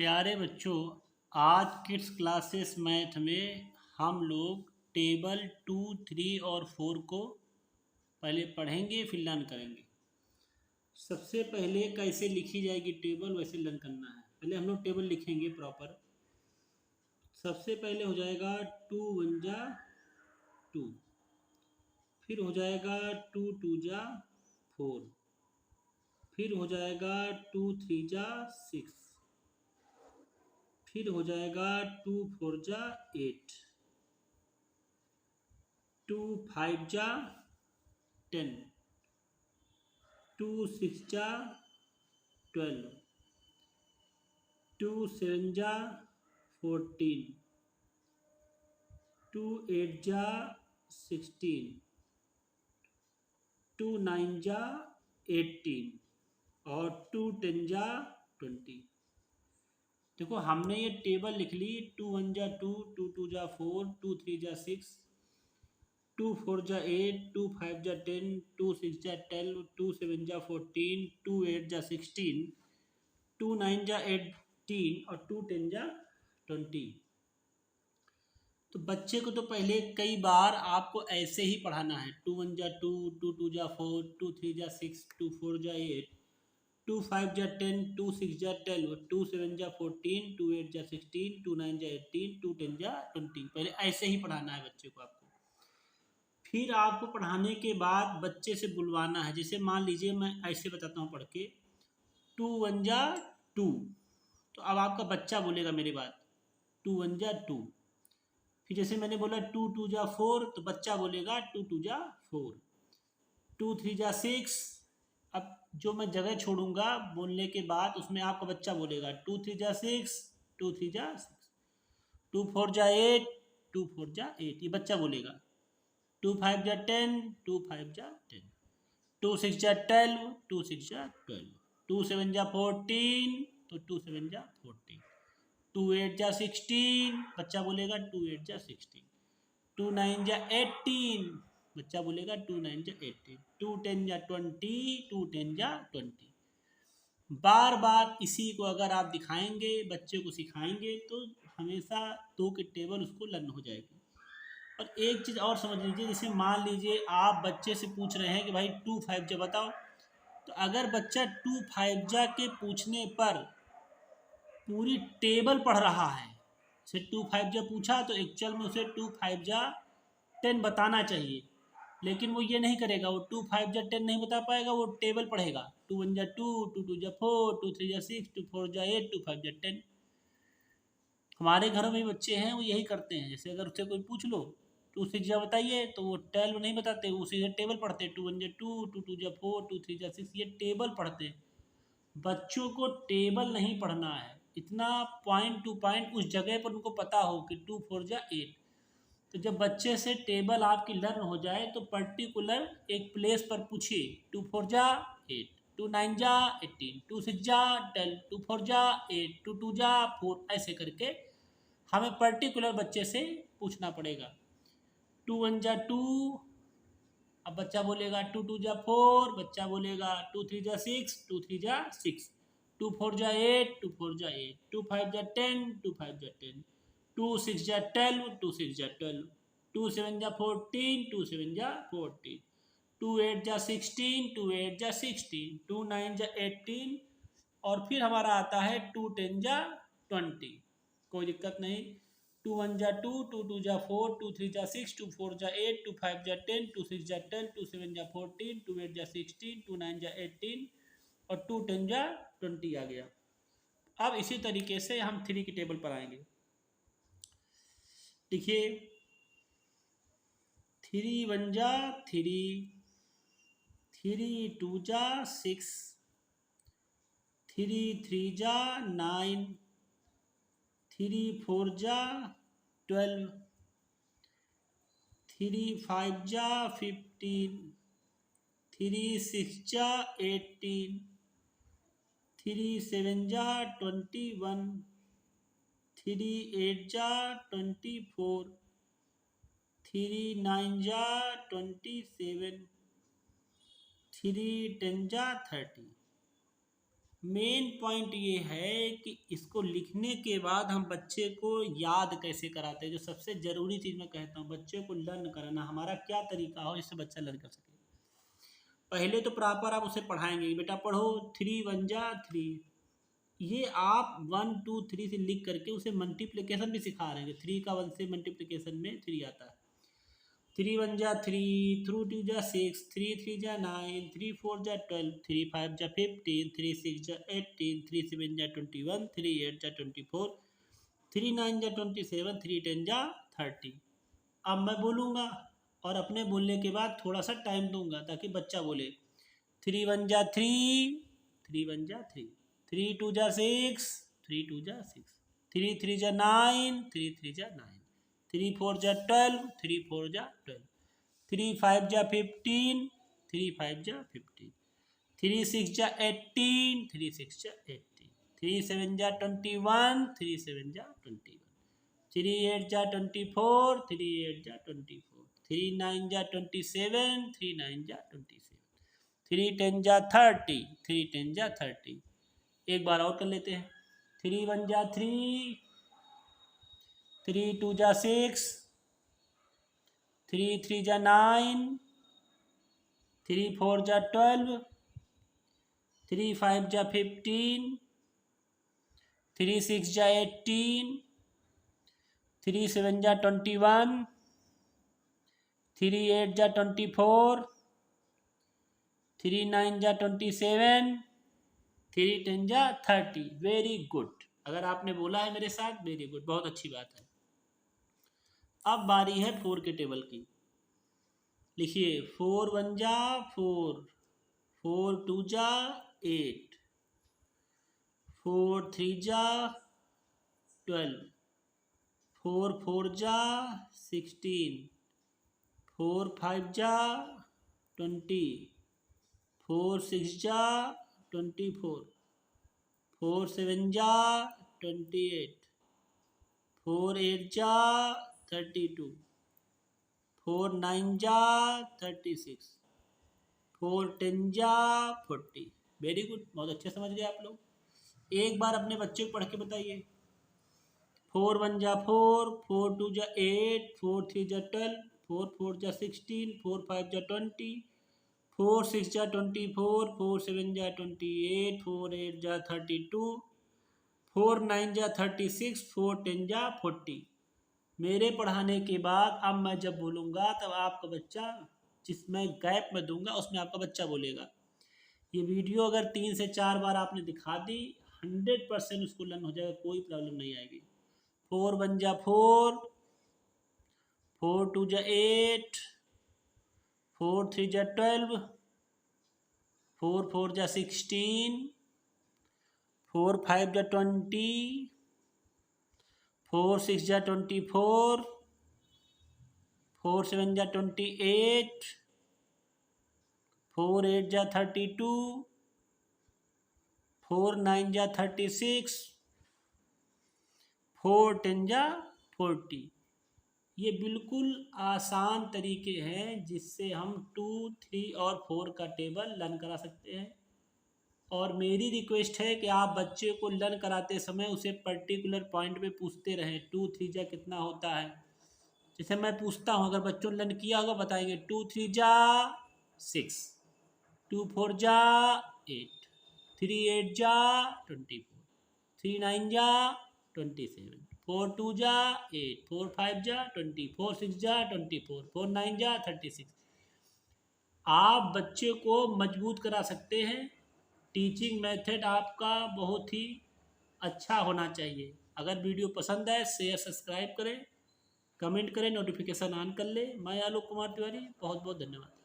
प्यारे बच्चों, आज किड्स क्लासेस मैथ में हम लोग टेबल 2, 3 और 4 को पहले पढ़ेंगे फिर लर्न करेंगे। सबसे पहले कैसे लिखी जाएगी टेबल वैसे लर्न करना है। पहले हम लोग टेबल लिखेंगे प्रॉपर। सबसे पहले हो जाएगा 2 1 जा 2, फिर हो जाएगा 2 2 जा 4, फिर हो जाएगा 2 3 जा 6, फिर हो जाएगा 2 4 जा 8, 2 5 जा 10, 2 6 जा 12, 2 7 जा 14, 2 8 जा 16, 2 9 जा 18 और 2 10 जा 20। देखो हमने ये टेबल लिख ली। 2 1 जा 2, 2 2 जा 4, 2 3 जा 6, 2 4 जा 8, 2 5 जा 10, 2 6 जा 12, 2 7 जा 14, 2 8 जा 16, 2 9 जा 18 और 2 10 जा 20। तो बच्चे को तो पहले कई बार आपको ऐसे ही पढ़ाना है। 2 1 जा 2, 2 2 जा 4, 2 3 जा 6, 2 4 जा 8, 2 5 जा 10, 2 6 जा 12, 2 7 जा 14, 2 8 जा 16, 2 9 जा 18, 2 10 जा 20। पहले ऐसे ही पढ़ाना है बच्चे को आपको। फिर आपको पढ़ाने के बाद बच्चे से बुलवाना है। जैसे मान लीजिए मैं ऐसे बताता हूँ पढ़ के, 2 1 जा 2, तो अब आपका बच्चा बोलेगा मेरी बात, 2 1 जा 2। फिर जैसे मैंने बोला 2 2 जा 4, तो बच्चा बोलेगा 2 2 जा 4, 2 3 जा 6। अब जो मैं जगह छोड़ूंगा बोलने के बाद उसमें आपका बच्चा बोलेगा 2 3 जा 6, 2 3 जा 6, 2 4 जा 8, 2 4 जा 8, ये बच्चा बोलेगा। 2 5 जा 10, 2 5 जा 10, 2 6 जा 12, 2 6 जा 12, 2 7 जा 14, तो 2 7 जा 14, 2 8 जा 16, बच्चा बोलेगा 2 8 जा 16, 2 9 जा 18, बच्चा बोलेगा 2 9 जा 18, 2 10 जा 20, 2 10 जा 20। बार बार इसी को अगर आप दिखाएंगे, बच्चे को सिखाएंगे, तो हमेशा 2 की टेबल उसको लर्न हो जाएगी। और एक चीज़ और समझ लीजिए, जैसे मान लीजिए आप बच्चे से पूछ रहे हैं कि भाई 2 5 जा बताओ, तो अगर बच्चा 2 5 जा के पूछने पर पूरी टेबल पढ़ रहा है, जैसे 2 5 जा पूछा तो एक्चुअल में उसे 2 5 जा 10 बताना चाहिए, लेकिन वो ये नहीं करेगा। वो 2 5 जा 10 नहीं बता पाएगा, वो टेबल पढ़ेगा। 2 1 जा 2, 2 2 जा 4, 2 3 जा 6, 2 4 जा 8, 2 5 जा 10। हमारे घरों में भी बच्चे हैं वो यही करते हैं। जैसे अगर उससे कोई पूछ लो 2 6 जा बताइए, तो वो 12 नहीं बताते, वो सीधे टेबल पढ़ते। 2 1 जा 2, 2 2 जा 4, 2 3 जा 6, ये टेबल पढ़ते हैं। बच्चों को टेबल नहीं पढ़ना है, इतना पॉइंट टू पॉइंट उस जगह पर उनको पता हो कि 2 4 जा 8। तो जब बच्चे से टेबल आपकी लर्न हो जाए तो पर्टिकुलर एक प्लेस पर पूछिए। 2 4 जा 8, 2 9 जा 18, 2 6 जा 12, 2 4 जा 8, 2 2 जा 4, ऐसे करके हमें पर्टिकुलर बच्चे से पूछना पड़ेगा। 2 1 जा 2, अब बच्चा बोलेगा 2 2 जा 4, बच्चा बोलेगा 2 3 जा 6, 2 3 जा 6, 2 4 जा 8, 2 4 जा 8, 2 5 जा 10, 2 5 जा 10, 2 6 जा 12, 2 6 जा 12, 2 7 जा 14, 2 7 जा 14, 2 8 जा 16, 2 8 जा 16, 2 9 जा 18, और फिर हमारा आता है 2 10 जा 20। कोई दिक्कत नहीं। 2 1 जा 2, 2 2 जा 4, 2 3 जा 6, 2 4 जा 8, 2 5 जा 10, 2 6 जा 10, 2 7 जा 14, 2 8 जा 16, 2 9 जा 18 और 2 10 जा 20 आ गया। अब इसी तरीके से हम 3 की टेबल पर आएंगे। देखिए 3 1 जा 3, 3 2 जा 6, 3 3 जा 9, 3 4 जा 12, 3 5 जा 15, 3 6 जा 18, 3 7 जा 21, 3 8 जा 24, 3 9 जा 27, 3 10 जा 30। मेन पॉइंट ये है कि इसको लिखने के बाद हम बच्चे को याद कैसे कराते हैं। जो सबसे ज़रूरी चीज़ मैं कहता हूँ, बच्चे को लर्न कराना, हमारा क्या तरीका हो जिससे बच्चा लर्न कर सके। पहले तो प्रॉपर आप उसे पढ़ाएंगे, बेटा पढ़ो 3 1 जा 3। ये आप 1 2 3 से लिख करके उसे मल्टीप्लिकेशन भी सिखा रहे हैं। 3 का 1 से मल्टीप्लिकेशन में 3 आता है। 3 1 जा 3, 3 2 जा 6, 3 3 जा 9, 3 4 जा 12, 3 5 जा 15, 3 6 जा 18, 3 7 जा 21, 3 8 जा 24, 3 9 जा 27, 3 10 जा 30। अब मैं बोलूँगा और अपने बोलने के बाद थोड़ा सा टाइम दूंगा ताकि बच्चा बोले। 3 1 जा 3, 3 1 जा 3, 3 2 जा 6, 3 2 जा 6, 3 3 जा 9, 3 3 जा 9, 3 4 जा 12, 3 4 जा 12, 3 5 जा 15, 3 5 जा 15, 3 6 जा 18, 3 6 जा 18, 3 7 जा 21, 3 7 जा 21, 3 8 जा 24, 3 8 जा 24, 3 9 जा 27, 3 9 जा 27, 3 10 जा 30, 3 10 जा 30। एक बार और कर लेते हैं। 3 1 जा 3, 3 2 जा 6, 3 3 जा 9, 3 4 जा 12, 3 5 जा 15, 3 6 जा 18, 3 7 जा 21, 3 8 जा 24, 3 9 जा 27, 3 10 जा 30। वेरी गुड, अगर आपने बोला है मेरे साथ वेरी गुड, बहुत अच्छी बात है। अब बारी है 4 के टेबल की। लिखिए 4 1 जा 4, 4 2 जा 8, 4 3 जा 12, 4 4 जा 16, 4 5 जा 20, 4 6 जा 24, 4 7 जा 28, 4 8 जा 32, 4 9 जा 36, 4 10 जा 40। वेरी गुड, बहुत अच्छे समझ गए आप लोग। एक बार अपने बच्चे को पढ़ के बताइए। 4 1 जा 4, 4 2 जा 8, 4 3 जा 12, 4 4 जा 16, 4 5 जा 20, 4 6 जा 24, 4 7 जा 28, 4 8 जा 32, 4 9 जा 36, 4 10 जा 40। मेरे पढ़ाने के बाद अब मैं जब बोलूँगा तब आपका बच्चा, जिसमें गैप में दूंगा उसमें आपका बच्चा बोलेगा। ये वीडियो अगर 3 से 4 बार आपने दिखा दी 100% उसको लर्न हो जाएगा, कोई प्रॉब्लम नहीं आएगी। 4 1 जा 4, 4 2 जा 8, 4 3 जा 12, 4 4 जा 16, 4 5 जा 20, 4 6 जा 24, 4 7 जा 28, 4 8 जा 32, 4 9 जा 36, 4 10 जा 40। ये बिल्कुल आसान तरीके हैं जिससे हम 2 3 और 4 का टेबल लर्न करा सकते हैं। और मेरी रिक्वेस्ट है कि आप बच्चे को लर्न कराते समय उसे पर्टिकुलर पॉइंट पे पूछते रहें, 2 3 जा कितना होता है। जैसे मैं पूछता हूँ, अगर बच्चों ने लर्न किया होगा बताएंगे 2 3 जा 6, 2 4 जा 8, 3 8 जा 24, 3 9 जा 27, 4 2 जा 8, 4 5 जा 20, 4 6 जा 24, 4 9 जा 36। आप बच्चे को मजबूत करा सकते हैं। टीचिंग मेथड आपका बहुत ही अच्छा होना चाहिए। अगर वीडियो पसंद आए शेयर सब्सक्राइब करें, कमेंट करें, नोटिफिकेशन ऑन कर लें। मैं आलोक कुमार तिवारी, बहुत बहुत धन्यवाद।